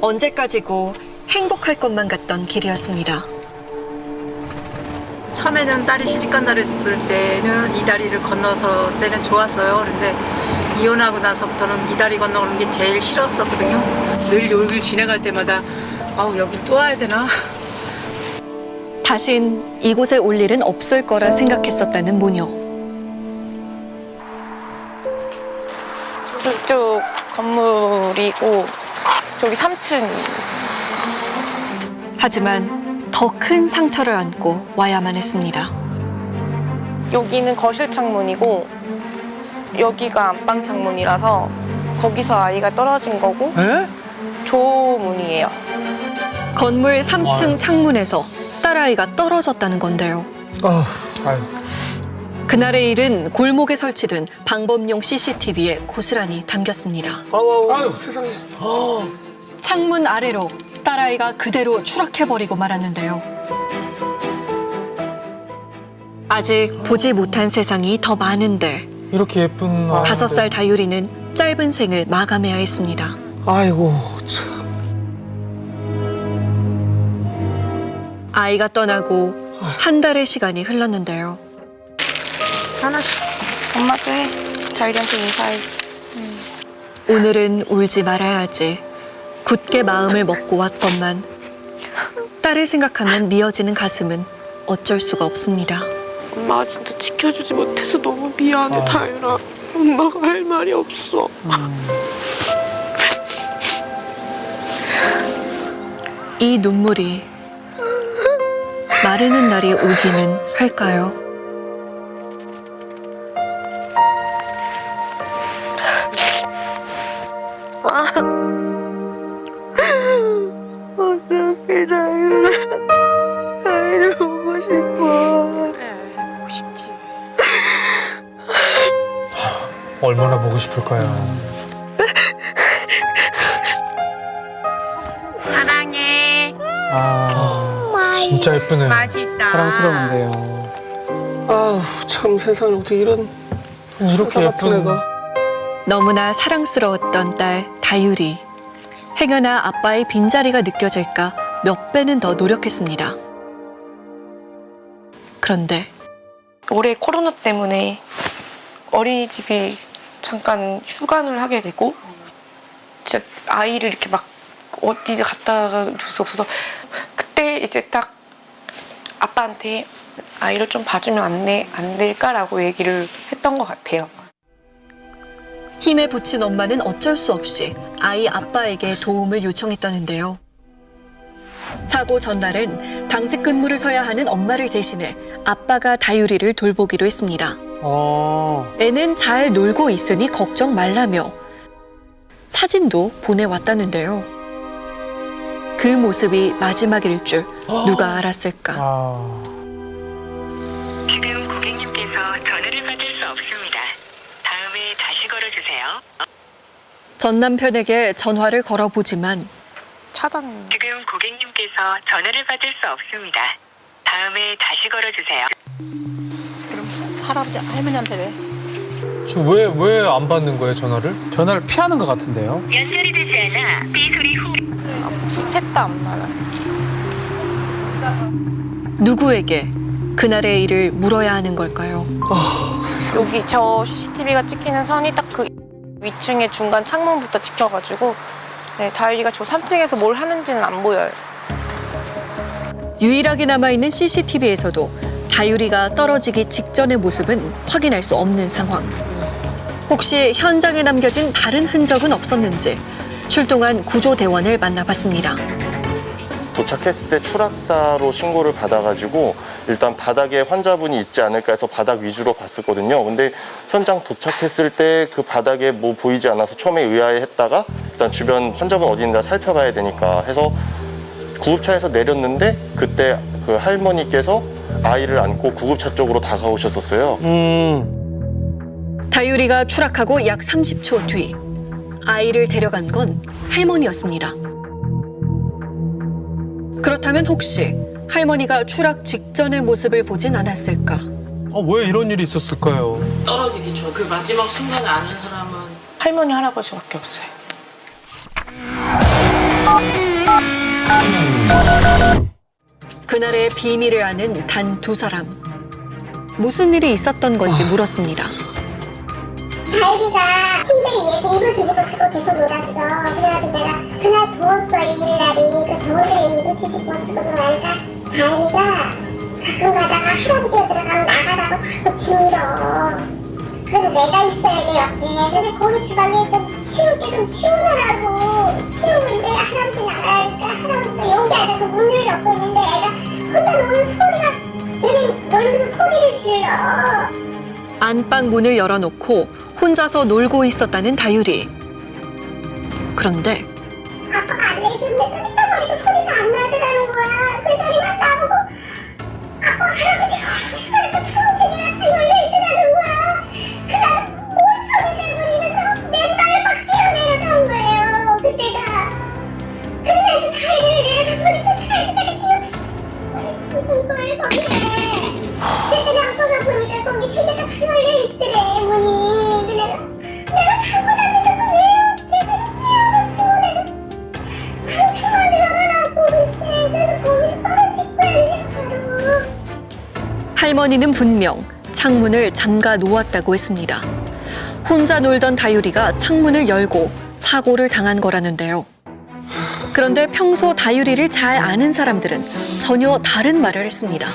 언제까지고 행복할 것만 같던 길이었습니다. 처음에는 딸이 시집간 날 했을 때는 이 다리를 건너서 때는 좋았어요. 그런데 이혼하고 나서부터는 이 다리 건너는 게 제일 싫었었거든요. 늘 여길 지나갈 때마다 아우 여길 또 와야 되나? 다신 이곳에 올 일은 없을 거라 생각했었다는 모녀. 이쪽 건물이고 저기 3층. 하지만 더 큰 상처를 안고 와야만 했습니다. 여기는 거실 창문이고 여기가 안방 창문이라서 거기서 아이가 떨어진 거고 에? 조문이에요. 건물 3층 창문에서 딸아이가 떨어졌다는 건데요. 아유. 그날의 일은 골목에 설치된 방범용 CCTV에 고스란히 담겼습니다. 아유, 세상에. 창문 아래로 딸아이가 그대로 추락해버리고 말았는데요. 아직 보지 못한 세상이 더 많은데 이렇게 예쁜. 5살 다유리는 짧은 생을 마감해야 했습니다. 아이고, 참. 아이가 떠나고 한 달의 시간이 흘렀는데요. 하나씩 엄마도 해. 다이리한테 인사해. 오늘은 울지 말아야지. 굳게 마음을 먹고 왔건만 딸을 생각하면 미어지는 가슴은 어쩔 수가 없습니다. 엄마가 진짜 지켜주지 못해서 너무 미안해, 다율아. 엄마가 할 말이 없어. 이 눈물이 마르는 날이 오기는 할까요? 어떡해, 다율아. 다율이 보고 싶어. 보고 싶지. 얼마나 보고 싶을까요? 사랑해. 진짜 예쁘네. 맛있다. 사랑스러운데요. 아우, 참 세상에 어떻게 이렇게 예쁜 애가. 너무나 사랑스러웠던 딸 다유리. 행여나 아빠의 빈자리가 느껴질까 몇 배는 더 노력했습니다. 그런데 올해 코로나 때문에 어린이집이 잠깐 휴관을 하게 되고 진짜 아이를 이렇게 막 어디 갔다가 둘 수 없어서 그때 이제 딱 아빠한테 아이를 좀 봐주면 안 될까라고 얘기를 했던 것 같아요. 힘에 부친 엄마는 어쩔 수 없이 아이 아빠에게 도움을 요청했다는데요. 사고 전날엔 당직 근무를 서야 하는 엄마를 대신해 아빠가 다유리를 돌보기로 했습니다. 애는 잘 놀고 있으니 걱정 말라며 사진도 보내왔다는데요. 그 모습이 마지막일 줄 누가 알았을까. 지금 고객님께서 전화를 받을 수 없습니다. 다음에 다시 걸어주세요. 전 남편에게 전화를 걸어보지만 차단. 지금 고객님께서 전화를 받을 수 없습니다. 다음에 다시 걸어주세요. 할아버지 할머니한테 왜? 왜 안 받는 거예요, 전화를? 전화를 피하는 것 같은데요. 연결이 되지 않아 삐 소리 후. 셋 다 엄마나. 누구에게 그날의 일을 물어야 하는 걸까요? 여기 저 CCTV가 찍히는 선이 딱 그 위층의 중간 창문부터 찍혀가지고 네, 다율이가 저 3층에서 뭘 하는지는 안 보여요. 유일하게 남아있는 CCTV에서도 다유리가 떨어지기 직전의 모습은 확인할 수 없는 상황. 혹시 현장에 남겨진 다른 흔적은 없었는지 출동한 구조대원을 만나봤습니다. 도착했을 때 추락사로 신고를 받아가지고 일단 바닥에 환자분이 있지 않을까 해서 바닥 위주로 봤었거든요. 근데 현장 도착했을 때 그 바닥에 뭐 보이지 않아서 처음에 의아해했다가 일단 주변 환자분 어디 있나 살펴봐야 되니까 해서 구급차에서 내렸는데 그때 그 할머니께서 아이를 안고 구급차 쪽으로 다가오셨었어요. 다유리가 추락하고 약 30초 뒤 아이를 데려간 건 할머니였습니다. 그렇다면 혹시 할머니가 추락 직전의 모습을 보진 않았을까? 왜 이런 일이 있었을까요? 떨어지기 전 그 마지막 순간을 아는 사람은 할머니 할아버지밖에 없어요. 그날의 비밀을 아는 단 두 사람. 무슨 일이 있었던 건지 물었습니다. 다율이가 침대 위에서 이불 뒤집어 쓰고 계속 놀았어. 그래가지고 내가 그날 더웠어, 이 일날이. 그 더운 날에 이불 뒤집어 쓰고 놀으니까 다율이가 가끔 가다가 할아버지가 들어가면 나가라고 자꾸 비밀어. 그래도 내가 있어야 돼, 옆에. 그래서 거기 주방에 좀 치울 게 좀 치우느라고 치우고 있는데 할아버지 나가니까 할아버지가 여기 앉아서 문을 열고 있는데 애가 혼자 노는 소리가, 걔는 놀면서 소리를 질러. 안방 문을 열어놓고 혼자서 놀고 있었다는 다율이. 그런데 아빠가 안 내있었는데 좀 이따 보니까 소리가 안 나더라는 거야. 그랬더니 막 나보고 아빠 할아버지가 어떻게 그러니까 청소기랑 다 열려있더라는 거야. 그날 뭔 소리 내고 이러면서 맨발을 막 뛰어내려간 거예요. 그때가. 그러면서 타일을 내려가 보니까 타일가 이렇게 붙는 거예요, 거기에. 그랬더니 아빠가 보니까 거기 세 개가 다 열려있더래, 문이. 내가 자고 났는데 그걸 왜 열었어? 내가 한참을 열어놨고 글쎄. 그래서 거기서 떨어질 거예요, 바로. 할머니는 분명 창문을 잠가 놓았다고 했습니다. 혼자 놀던 다율이가 창문을 열고 사고를 당한 거라는데요. 그런데 평소 다율이를 잘 아는 사람들은 전혀 다른 말을 했습니다.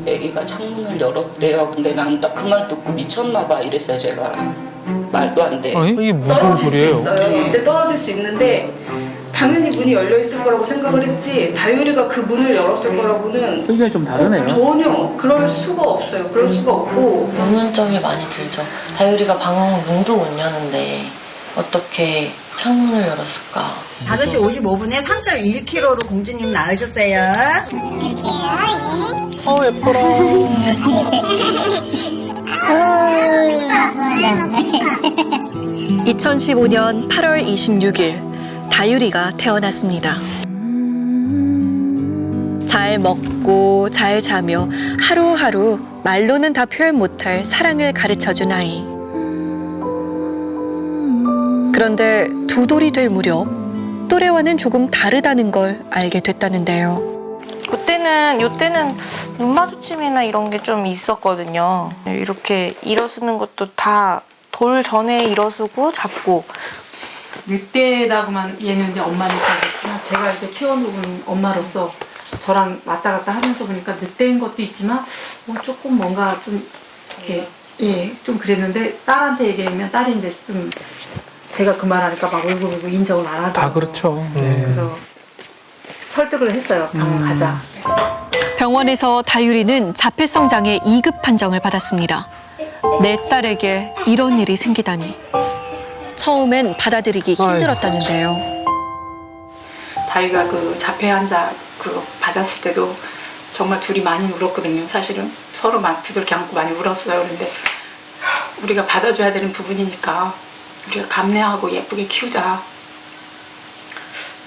애기가 창문을 열었대요. 근데 난 딱 그 말 듣고 미쳤나 봐 이랬어요, 제가. 말도 안 돼. 아니, 이게 무슨 떨어질 수 소리예요? 있어요. 근데 떨어질 수 있는데 당연히 문이 열려 있을 거라고 생각을 했지 다율이가 그 문을 열었을 거라고는 의견이 좀 다르네요. 전혀 그럴 수가 없어요. 그럴 수가 없고 의문점이 많이 들죠. 다율이가 방 문도 못 여는데 어떻게 창문을 열었을까? 5시 55분에 3.1kg로 공주님 나으셨어요. 예뻐라. 2015년 8월 26일 다율이가 태어났습니다. 잘 먹고 잘 자며 하루하루 말로는 다 표현 못할 사랑을 가르쳐준 아이. 그런데 두 돌이 될 무렵 또래와는 조금 다르다는 걸 알게 됐다는데요. 요때는 눈 마주침이나 이런 게 좀 있었거든요. 이렇게 일어서는 것도 다 돌 전에 일어서고 잡고. 늑대라고만 얘는 이제 엄마니까 그렇지만 제가 이제 키워놓은 엄마로서 저랑 왔다 갔다 하면서 보니까 늑대인 것도 있지만 조금 뭔가 좀 이렇게 좀 그랬는데 딸한테 얘기하면 딸이 이제 좀 제가 그 말하니까 막 울고 인정을 안 하더라고요. 다 그렇죠. 그래서 설득을 했어요. 병원 가자. 병원에서 다율이는 자폐성 장애 2급 판정을 받았습니다. 내 딸에게 이런 일이 생기다니. 처음엔 받아들이기 힘들었다는데요. 다율이가 그 자폐 환자 그 받았을 때도 정말 둘이 많이 울었거든요. 사실은 서로 막 부들게 안고 많이 울었어요. 그런데 우리가 받아줘야 되는 부분이니까 우리가 감내하고 예쁘게 키우자.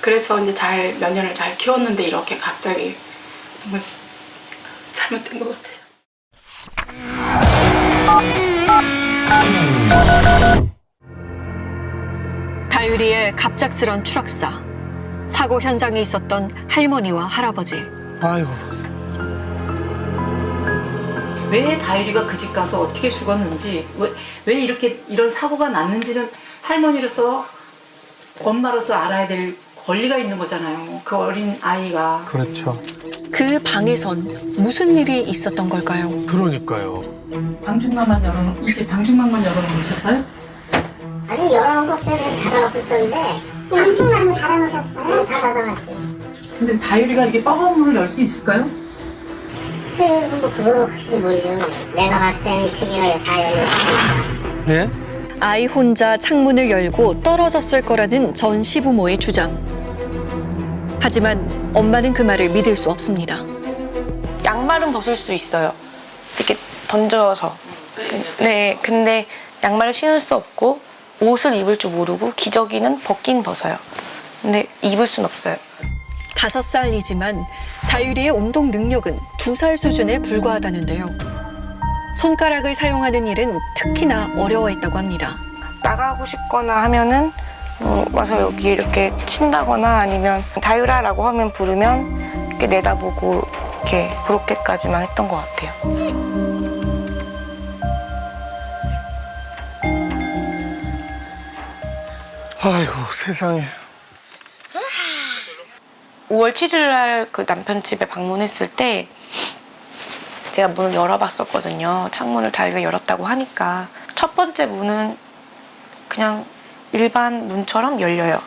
그래서 이제 몇 년을 잘 키웠는데 이렇게 갑자기 정말 잘못된 것 같아요. 다율이의 갑작스런 추락사. 사고 현장에 있었던 할머니와 할아버지. 아이고. 왜 다율이가 그 집 가서 어떻게 죽었는지, 왜 이런 사고가 났는지는 할머니로서, 엄마로서 알아야 될 권리가 있는 거잖아요. 그 어린 아이가. 그렇죠. 그 방에선 무슨 일이 있었던 걸까요? 그러니까요. 방충망만 열어놓으셨어요? 아직 열어놓은 거 없어요. 그냥 닫아놓고 있었는데 방충망을 닫아놓으셨어요? 다 닫아놨지. 근데 다율이가 이렇게 빨간 문을 열 수 있을까요? 글쎄, 그거는 확실히 모르겠는데 내가 봤을 때는 시계가 다 열려있으니까. 네? 아이 혼자 창문을 열고 떨어졌을 거라는 전 시부모의 주장. 하지만 엄마는 그 말을 믿을 수 없습니다. 양말은 벗을 수 있어요. 이렇게 던져서. 네, 근데 양말을 신을 수 없고 옷을 입을 줄 모르고 기저귀는 벗긴 벗어요. 근데 입을 순 없어요. 5살이지만 다율이의 운동 능력은 2살 수준에 불과하다는데요. 손가락을 사용하는 일은 특히나 어려워했다고 합니다. 나가고 싶거나 하면은 와서 여기 이렇게 친다거나 아니면 다유라라고 하면 부르면 이렇게 내다보고 이렇게 그렇게까지만 했던 것 같아요. 아이고 세상에. 5월 7일 날 그 남편 집에 방문했을 때 제가 문을 열어봤었거든요. 창문을 다유가 열었다고 하니까 첫 번째 문은 그냥 일반 문처럼 열려요.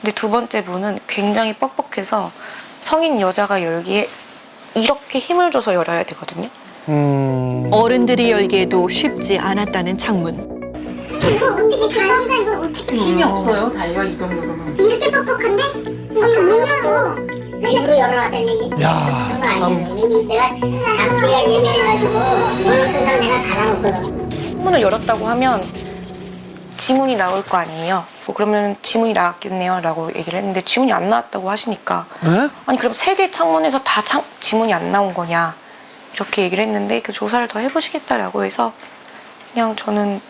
근데 두 번째 문은 굉장히 뻑뻑해서 성인 여자가 열기에 이렇게 힘을 줘서 열어야 되거든요. 어른들이 열기에도 쉽지 않았다는 창문. 이거 어떻게 다이가 이거 어떻게 힘이 없어요, 다이가 이 정도로는. 이렇게 뻑뻑한데? 이거 문 열어도 일부러 열어야 되는 얘기. 야, 참. 내가 잡기가 예민해가지고 문을 항상 내가 닫아놓거든. 창문을 열었다고 하면 지문이 나올 거 아니에요. 뭐 그러면 지문이 나왔겠네요 라고 얘기를 했는데 지문이 안 나왔다고 하시니까 아니 그럼 3개 창문에서 다 지문이 안 나온 거냐 이렇게 얘기를 했는데 그 조사를 더 해보시겠다라고 해서 그냥 저는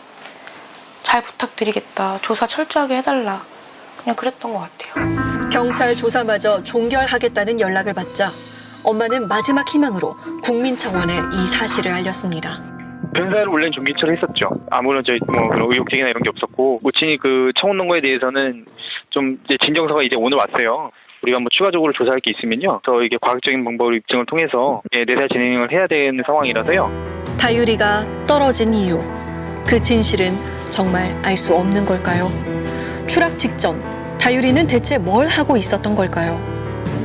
잘 부탁드리겠다. 조사 철저하게 해달라. 그냥 그랬던 것 같아요. 경찰 조사마저 종결하겠다는 연락을 받자 엄마는 마지막 희망으로 국민청원에 이 사실을 알렸습니다. 변사를 원래는 좀 기초를 했었죠. 아무런 의혹적이나 이런 게 없었고 모친이 그 청원 논거에 대해서는 좀 이제 진정서가 이제 오늘 왔어요. 우리가 뭐 추가적으로 조사할 게 있으면요. 더 이게 과학적인 방법으로 입증을 통해서 내사 진행을 해야 되는 상황이라서요. 다유리가 떨어진 이유, 그 진실은 정말 알 수 없는 걸까요? 추락 직전 다유리는 대체 뭘 하고 있었던 걸까요?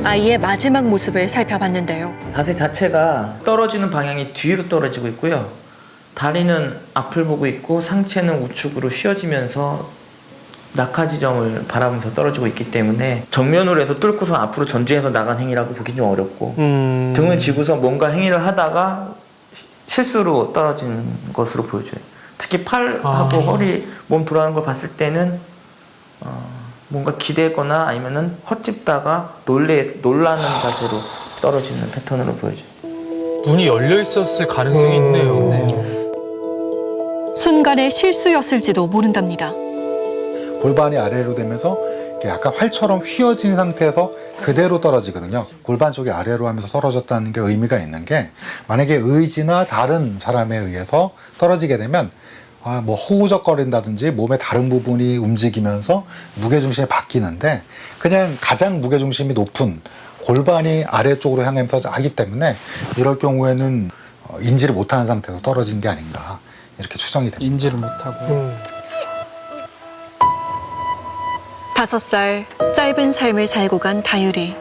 아이의 마지막 모습을 살펴봤는데요. 자세 자체가 떨어지는 방향이 뒤로 떨어지고 있고요. 다리는 앞을 보고 있고 상체는 우측으로 휘어지면서 낙하 지점을 바라보면서 떨어지고 있기 때문에 정면으로 해서 뚫고서 앞으로 전진해서 나간 행위라고 보기 좀 어렵고 등을 쥐고서 뭔가 행위를 하다가 실수로 떨어진 것으로 보여져요. 특히 팔하고 허리, 몸 돌아가는 걸 봤을 때는 뭔가 기대거나 아니면은 헛짚다가 놀라는 자세로 떨어지는 패턴으로 보여져요. 문이 열려 있었을 가능성이 있네요. 순간의 실수였을지도 모른답니다. 골반이 아래로 되면서 약간 활처럼 휘어진 상태에서 그대로 떨어지거든요. 골반 쪽이 아래로 하면서 떨어졌다는 게 의미가 있는 게 만약에 의지나 다른 사람에 의해서 떨어지게 되면 뭐 호우적거린다든지 몸의 다른 부분이 움직이면서 무게중심이 바뀌는데 그냥 가장 무게중심이 높은 골반이 아래쪽으로 향하면서 하기 때문에 이럴 경우에는 인지를 못하는 상태에서 떨어진 게 아닌가 이렇게 추정이 됩니다. 인지를 못하고. 5살 짧은 삶을 살고 간 다유리.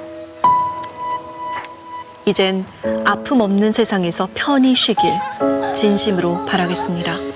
이젠 아픔 없는 세상에서 편히 쉬길 진심으로 바라겠습니다.